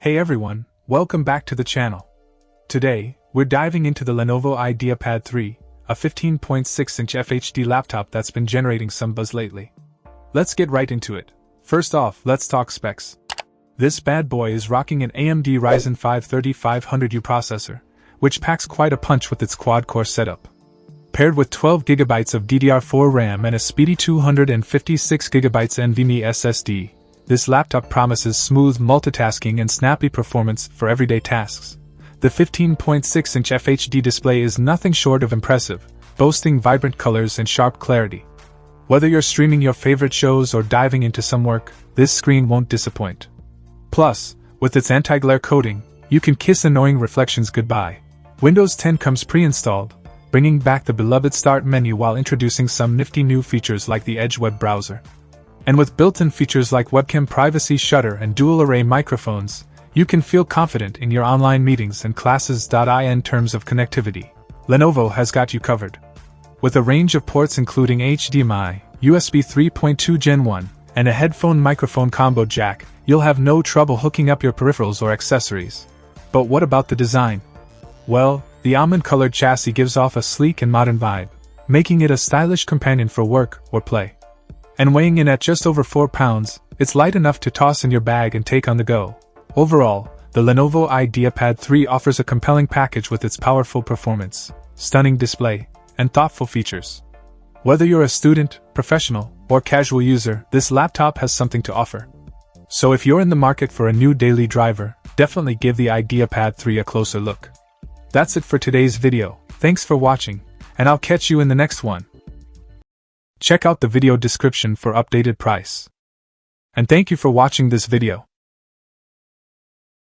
Hey everyone, welcome back to the channel. Today, we're diving into the Lenovo IdeaPad 3, a 15.6-inch FHD laptop that's been generating some buzz lately. Let's get right into it. First off, let's talk specs. This bad boy is rocking an AMD Ryzen 5 3500U processor, which packs quite a punch with its quad-core setup. Paired with 12GB of DDR4 RAM and a speedy 256GB NVMe SSD, this laptop promises smooth multitasking and snappy performance for everyday tasks. The 15.6-inch FHD display is nothing short of impressive, boasting vibrant colors and sharp clarity. Whether you're streaming your favorite shows or diving into some work, this screen won't disappoint. Plus, with its anti-glare coating, you can kiss annoying reflections goodbye. Windows 10 comes pre-installed, bringing back the beloved Start menu while introducing some nifty new features like the Edge web browser. And with built-in features like webcam privacy shutter and dual-array microphones, you can feel confident in your online meetings and classes. In terms of connectivity, Lenovo has got you covered. With a range of ports including HDMI, USB 3.2 Gen 1, and a headphone-microphone combo jack, you'll have no trouble hooking up your peripherals or accessories. But what about the design? Well, the almond-colored chassis gives off a sleek and modern vibe, making it a stylish companion for work or play. And weighing in at just over 4 pounds, it's light enough to toss in your bag and take on the go. Overall, the Lenovo IdeaPad 3 offers a compelling package with its powerful performance, stunning display, and thoughtful features. Whether you're a student, professional, or casual user, this laptop has something to offer. So if you're in the market for a new daily driver, definitely give the IdeaPad 3 a closer look. That's it for today's video. Thanks for watching, and I'll catch you in the next one. Check out the video description for updated price. And thank you for watching this video.